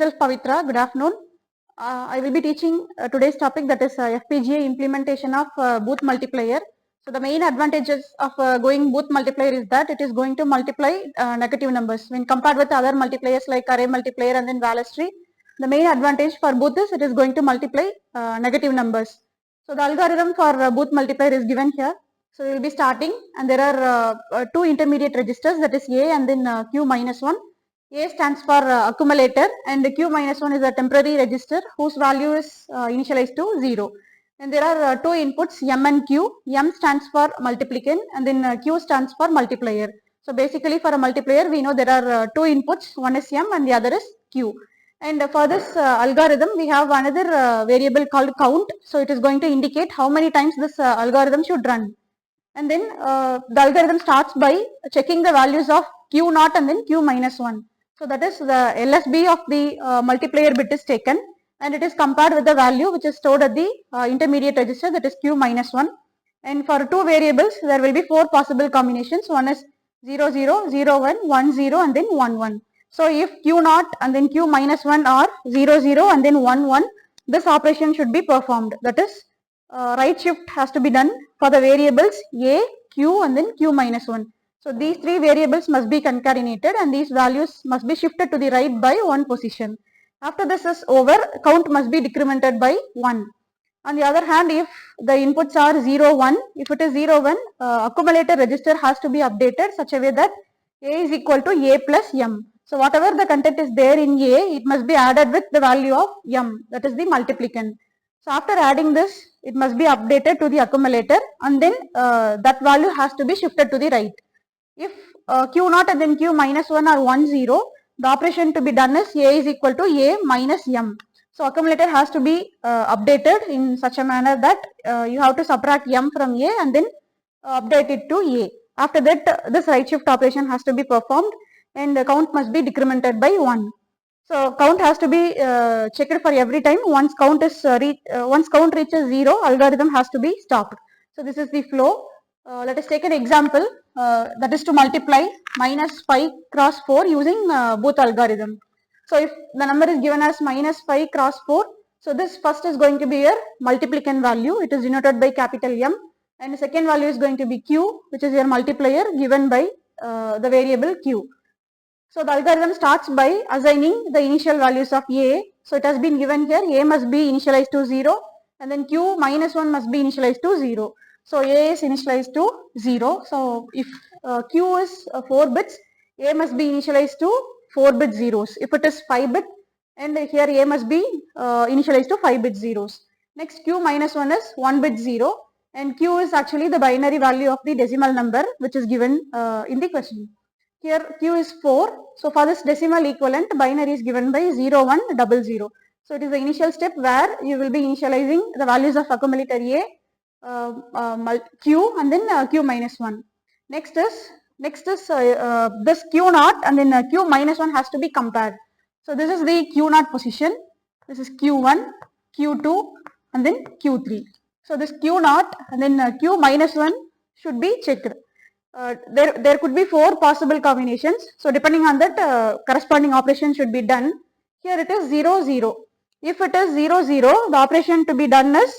Myself Pavithra, good afternoon. I will be teaching today's topic, that is FPGA implementation of Booth Multiplier. So the main advantages of going Booth Multiplier is that it is going to multiply negative numbers when compared with other multipliers like array multiplier and then VLSI. The main advantage for Booth is it is going to multiply negative numbers. So the algorithm for Booth Multiplier is given here. So we will be starting, and there are two intermediate registers, that is A and then Q minus 1. A stands for accumulator and Q minus 1 is a temporary register whose value is initialized to 0. And there are two inputs, M and Q. M stands for multiplicand and then Q stands for multiplier. So basically for a multiplier we know there are two inputs, one is M and the other is Q. And for this algorithm we have another variable called count. So it is going to indicate how many times this algorithm should run. And then the algorithm starts by checking the values of Q naught and then Q minus 1. So that is the LSB of the multiplier bit is taken and it is compared with the value which is stored at the intermediate register, that is Q minus 1. And for two variables there will be four possible combinations. One is 0 0, 0 1, 1 0 and then 1 1. So if Q naught and then Q minus 1 are 0 0 and then 1 1, this operation should be performed. That is right shift has to be done for the variables A, Q and then Q minus 1. So these three variables must be concatenated and these values must be shifted to the right by one position. After this is over, count must be decremented by 1. On the other hand, if the inputs are 0, 1, if it is 0, 1, accumulator register has to be updated such a way that A is equal to A plus M. So whatever the content is there in A, it must be added with the value of M, that is the multiplicand. So after adding this, it must be updated to the accumulator and then that value has to be shifted to the right. If Q naught and then Q minus 1 are 1 0, the operation to be done is A is equal to A minus M. So accumulator has to be updated in such a manner that you have to subtract M from A and then update it to A. After that, this right shift operation has to be performed and the count must be decremented by 1. So count has to be checked for every time. Once count reaches 0, algorithm has to be stopped. So this is the flow. Let us take an example, that is to multiply minus 5 cross 4 using Booth algorithm. So if the number is given as minus 5 cross 4, so this first is going to be your multiplicand value, it is denoted by capital M, and the second value is going to be Q, which is your multiplier given by the variable Q. So the algorithm starts by assigning the initial values of A. So it has been given here, A must be initialized to 0 and then Q minus 1 must be initialized to 0. So A is initialized to 0. So if Q is 4 bits, A must be initialized to 4 bit zeros. If it is 5 bit, and here A must be initialized to 5 bit zeros. Next Q minus 1 is 1 bit 0 and Q is actually the binary value of the decimal number which is given in the question. Here Q is 4. So for this decimal equivalent, binary is given by 0 1 0 0. So it is the initial step where you will be initializing the values of accumulator A, Q and then Q minus 1. Next is this Q naught and then Q minus 1 has to be compared. So this is the Q naught position. This is Q1, Q2 and then Q3. So this Q naught and then Q minus 1 should be checked. There could be 4 possible combinations. So depending on that, corresponding operation should be done. Here it is 0 0. If it is 0 0, the operation to be done is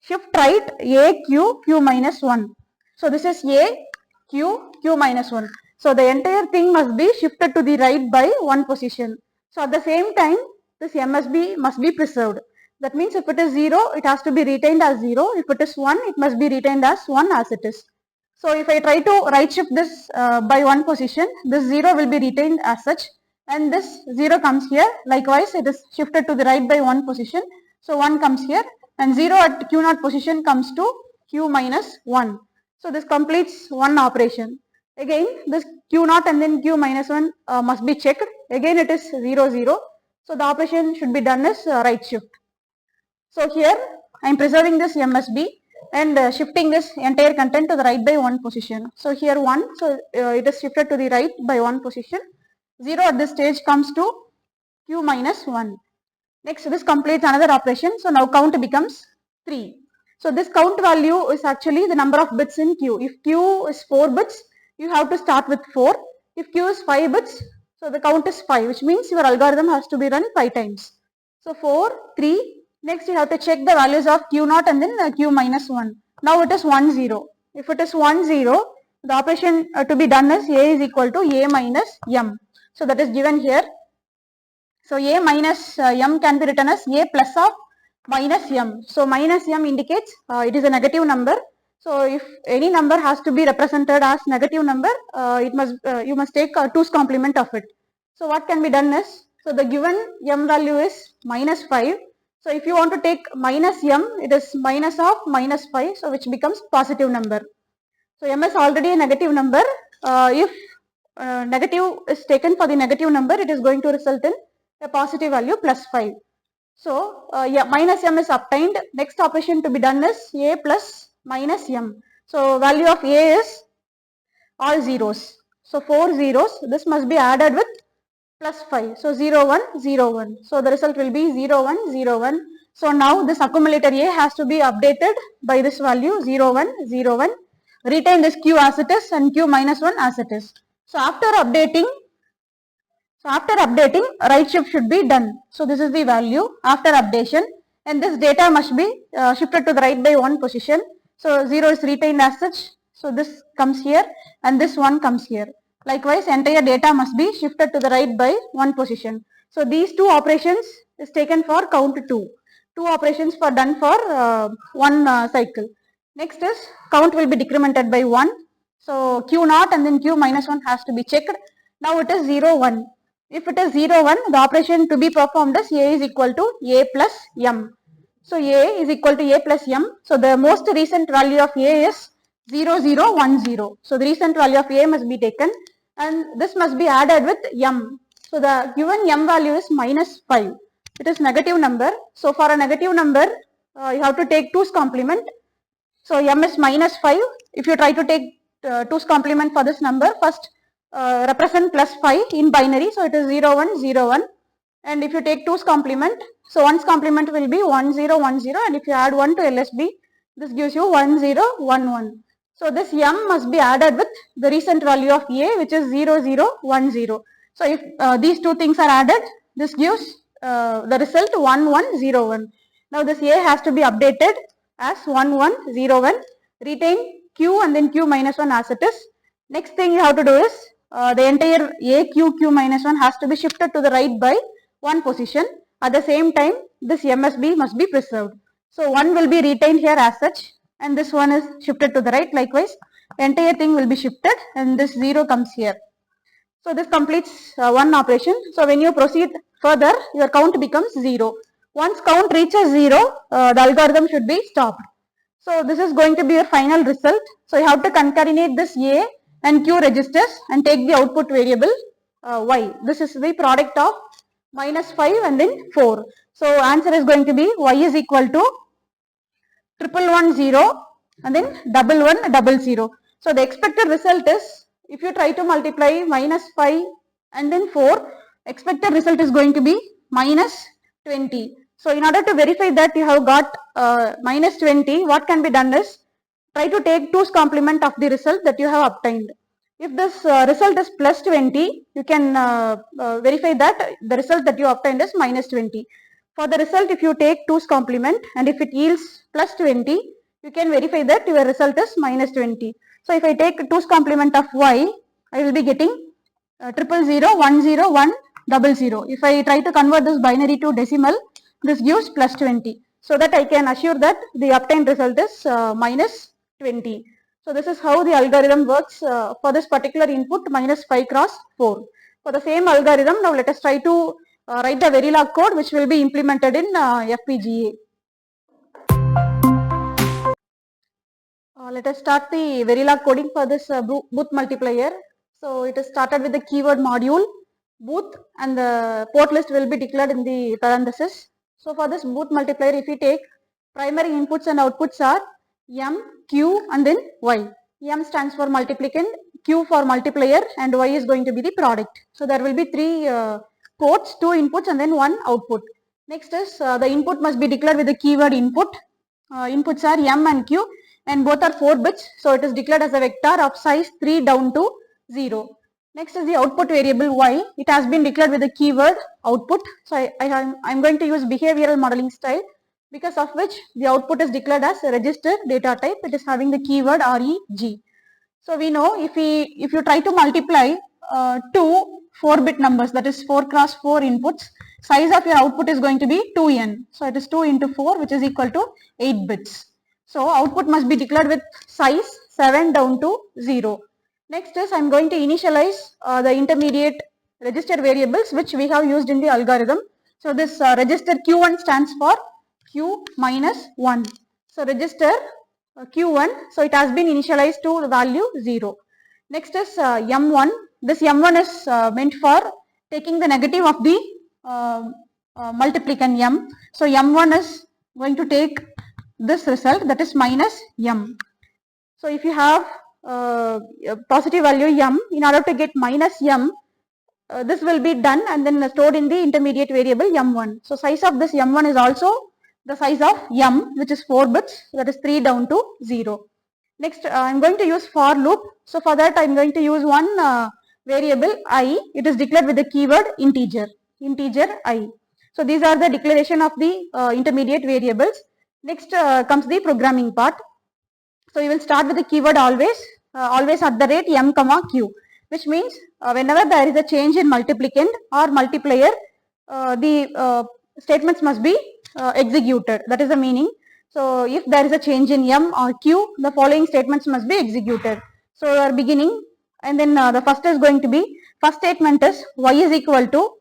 shift right A Q Q minus 1. So this is A Q Q minus 1. So the entire thing must be shifted to the right by one position. So at the same time, this MSB must be preserved. That means if it is 0, it has to be retained as 0. If it is 1, it must be retained as 1 as it is. So if I try to right shift this by one position, this 0 will be retained as such and this 0 comes here. Likewise, it is shifted to the right by one position. So 1 comes here and 0 at Q naught position comes to Q minus 1. So this completes one operation. Again, this Q naught and then Q minus 1 must be checked. Again, it is 0 0. So the operation should be done as right shift. So here I am preserving this MSB and shifting this entire content to the right by one position. So here 1, so it is shifted to the right by one position. 0 at this stage comes to Q minus 1. Next, this completes another operation. So now count becomes 3. So this count value is actually the number of bits in Q. If Q is 4 bits, you have to start with 4. If Q is 5 bits, So the count is 5, which means your algorithm has to be run 5 times. So 4, 3. Next you have to check the values of Q0 and then Q minus 1. Now it is 1, 0. If it is 1, 0, the operation to be done is A is equal to A minus M. So that is given here. So A minus M can be written as A plus of minus M. So minus M indicates it is a negative number. So if any number has to be represented as negative number, you must take 2's complement of it. So what can be done is, so the given M value is minus 5. So if you want to take minus M, it is minus of minus 5, so which becomes positive number. So M is already a negative number. If negative is taken for the negative number, it is going to result in a positive value plus 5. So yeah, minus M is obtained. Next operation to be done is A plus minus M. So value of A is all zeros. So 4 zeros. This must be added with plus 5. So 0, 1, 0, 1. So the result will be 0, 1, 0, 1. So now this accumulator A has to be updated by this value 0, 1, 0, 1. Retain this Q as it is and Q minus 1 as it is. So after updating, right shift should be done. So this is the value after updation, and this data must be shifted to the right by 1 position. So 0 is retained as such. So this comes here and this 1 comes here. Likewise, entire data must be shifted to the right by 1 position. So these 2 operations is taken for count 2. 2 operations for done for 1 cycle. Next is count will be decremented by 1. So Q0 and then Q minus 1 has to be checked. Now it is 0, 1. If it is 0, 1, the operation to be performed is A is equal to A plus M. So A is equal to A plus M. So the most recent value of A is 0, 0, 1, 0. So the recent value of A must be taken and this must be added with M. So the given M value is minus 5. It is negative number. So for a negative number, you have to take 2's complement. So M is minus 5. If you try to take 2's complement for this number, first represent plus 5 in binary. So it is 0, 1, 0, 1. And if you take 2's complement, so 1's complement will be 1, 0, 1, 0. And if you add 1 to LSB, this gives you 1, 0, 1, 1. So this M must be added with the recent value of A, which is 0, 0, 1, 0. So if these 2 things are added, this gives the result 1, 1, 0, 1. Now this A has to be updated as 1, 1, 0, 1. Retain Q and then Q minus 1 as it is. Next thing you have to do is the entire A, Q minus 1 has to be shifted to the right by 1 position. At the same time, this MSB must be preserved. So 1 will be retained here as such and this 1 is shifted to the right. Likewise, entire thing will be shifted and this 0 comes here. So this completes 1 operation. So when you proceed further, your count becomes 0. Once count reaches 0, the algorithm should be stopped. So this is going to be your final result. So you have to concatenate this A and Q registers and take the output variable Y. This is the product of minus 5 and then 4. So answer is going to be Y is equal to 111 and then 1100. So the expected result is, if you try to multiply minus 5 and then 4, expected result is going to be minus 20. So in order to verify that you have got minus 20, what can be done is, try to take 2's complement of the result that you have obtained. If this result is plus 20, you can verify that the result that you obtained is minus 20. For the result, if you take 2's complement and if it yields plus 20, you can verify that your result is minus 20. So if I take 2's complement of Y, I will be getting 000 10100. If I try to convert this binary to decimal, this gives plus 20. So that I can assure that the obtained result is minus 20. So this is how the algorithm works for this particular input minus 5 cross 4. For the same algorithm, now let us try to write the Verilog code which will be implemented in FPGA. Let us start the Verilog coding for this Booth multiplier. So it is started with the keyword module Booth and the port list will be declared in the parenthesis. So for this Booth multiplier, if we take primary inputs and outputs are M, Q and then Y. M stands for multiplicand, Q for multiplier and Y is going to be the product. So there will be 3 ports, 2 inputs and then 1 output. Next is the input must be declared with the keyword input. Inputs are M and Q and both are 4 bits. So it is declared as a vector of size 3 down to 0. Next is the output variable y. It has been declared with the keyword output. So I'm going to use behavioral modeling style, because of which the output is declared as a register data type. It is having the keyword reg. So we know if you try to multiply two 4-bit numbers, that is 4 cross 4 inputs, size of your output is going to be 2n. So it is 2 into 4, which is equal to 8 bits. So output must be declared with size 7 down to 0. Next is I'm going to initialize the intermediate register variables which we have used in the algorithm. So this register Q1 stands for Q minus 1. So register Q1, so it has been initialized to the value 0. Next is M1. This M1 is meant for taking the negative of the multiplicand M. So M1 is going to take this result, that is minus M. So if you have a positive value M, in order to get minus M, this will be done and then stored in the intermediate variable M1. So size of this M1 is also the size of M, which is 4 bits, that is 3 down to 0. Next, I'm going to use for loop. So for that, I'm going to use one variable I. It is declared with the keyword integer I. So these are the declaration of the intermediate variables. Next comes the programming part. So you will start with the keyword always at the rate m comma q, which means whenever there is a change in multiplicand or multiplier, the statements must be executed. That is the meaning. So if there is a change in m or q, the following statements must be executed. So you are beginning, and then the first is going to be, first statement is y is equal to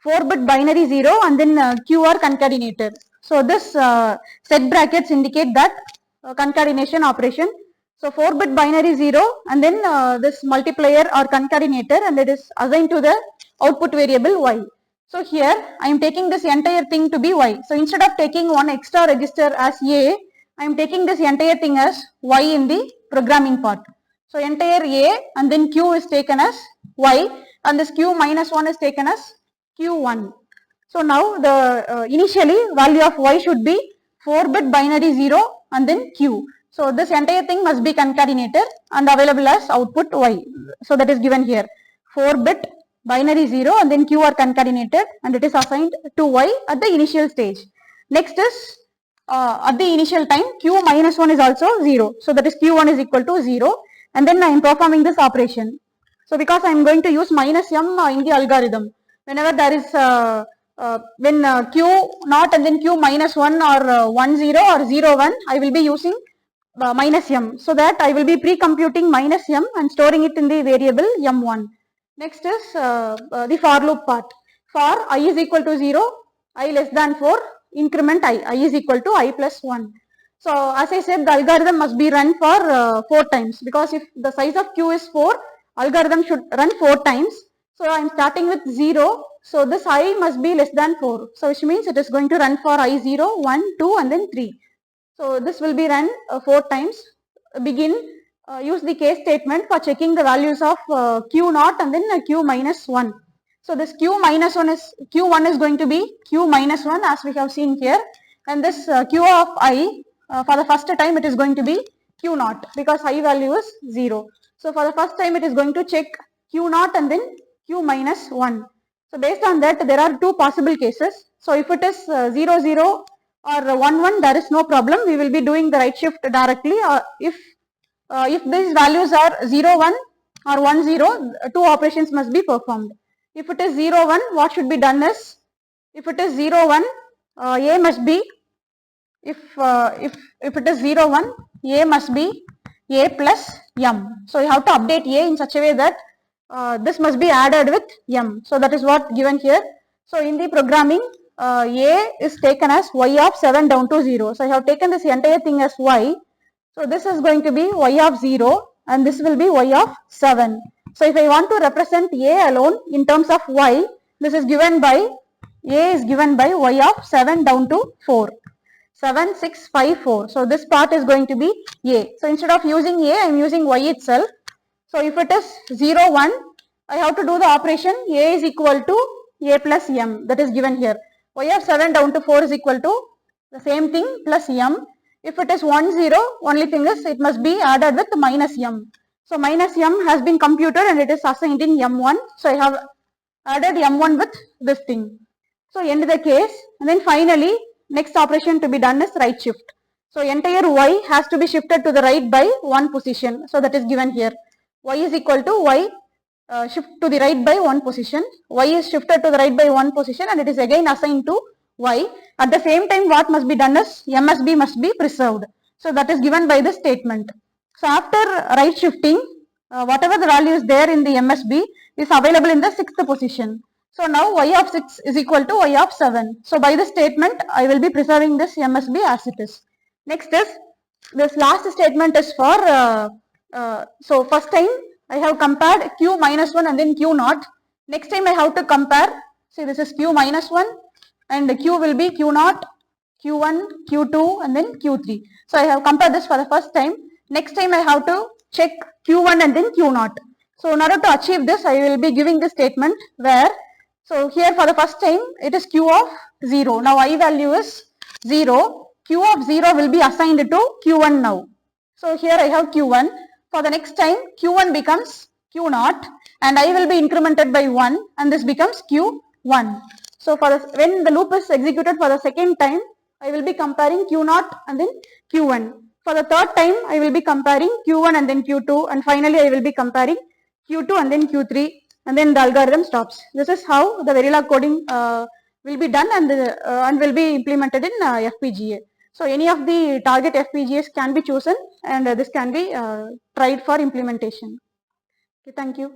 4-bit binary 0 and then QR concatenated. So this set brackets indicate that concatenation operation. So 4-bit binary 0 and then this multiplier or concatenator, and it is assigned to the output variable y. So here I am taking this entire thing to be y. So instead of taking one extra register as a, I am taking this entire thing as y in the programming part. So entire a and then q is taken as y, and this q minus 1 is taken as q1. So now the initially value of y should be 4-bit binary 0 and then q. So this entire thing must be concatenated and available as output y. So that is given here, 4-bit binary 0 and then q are concatenated, and it is assigned to y at the initial stage. Next is at the initial time q minus 1 is also 0. So that is q1 is equal to 0, and then I am performing this operation. So because I am going to use minus m in the algorithm, whenever there is when q naught and then q minus 1 or 1 0 or 0 1, I will be using minus m. So that I will be pre-computing minus m and storing it in the variable m1. Next is the for loop part. For I is equal to 0, I less than 4, increment I is equal to I plus 1. So as I said, the algorithm must be run for 4 times, because if the size of q is 4, algorithm should run 4 times. So I am starting with 0. So this I must be less than 4. So which means it is going to run for I0, 1, 2 and then 3. So this will be run 4 times. Begin, use the case statement for checking the values of q naught and then q minus 1. So this q minus 1 is, q1 is going to be q minus 1 as we have seen here, and this q of I for the first time it is going to be q naught, because I value is 0. So for the first time it is going to check q naught and then q minus 1. So based on that there are 2 possible cases. So if it is 0 0 or 1 1, there is no problem, we will be doing the right shift directly. If these values are 0 1 or 1 0, 2 operations must be performed. If it is 0 1, what should be done is, if it is 0 1, a must be, if it is 0 1, a must be a plus m. So you have to update a in such a way that this must be added with m. So that is what given here. So in the programming, a is taken as y of 7 down to 0. So I have taken this entire thing as y. So this is going to be y of 0 and this will be y of 7. So if I want to represent a alone in terms of y, this is given by, a is given by y of 7 down to 4. 7, 6, 5, 4. So this part is going to be a. So instead of using a, I am using y itself. So if it is 0, 1, I have to do the operation a is equal to a plus m, that is given here. Y of 7 down to 4 is equal to the same thing plus m. If it is 1 0, only thing is it must be added with minus m. So minus m has been computed and it is assigned in m1. So I have added m1 with this thing. So end the case, and then finally next operation to be done is right shift. So entire y has to be shifted to the right by one position. So that is given here. Y is equal to y shift to the right by one position. Y is shifted to the right by one position and it is again assigned to y. At the same time, what must be done is MSB must be preserved. So that is given by this statement. So after right shifting, whatever the value is there in the MSB is available in the sixth position. So now y of 6 is equal to y of 7. So by this statement, I will be preserving this MSB as it is. Next is, this last statement is for, so first time I have compared q minus 1 and then q naught. Next time I have to compare, see this is q minus 1 and q will be q naught, q1, q2 and then q3. So I have compared this for the first time. Next time I have to check q1 and then q naught. So in order to achieve this, I will be giving this statement where, so here for the first time it is q of 0. Now I value is 0. Q of 0 will be assigned to q1 now. So here I have q1. For the next time q1 becomes q naught and I will be incremented by 1 and this becomes q1. So for the, when the loop is executed for the second time, I will be comparing q naught and then q1. For the third time, I will be comparing q1 and then q2 and finally I will be comparing q2 and then q3 and then the algorithm stops. This is how the Verilog coding will be done and will be implemented in FPGA. So any of the target FPGAs can be chosen and this can be tried for implementation. Okay, thank you.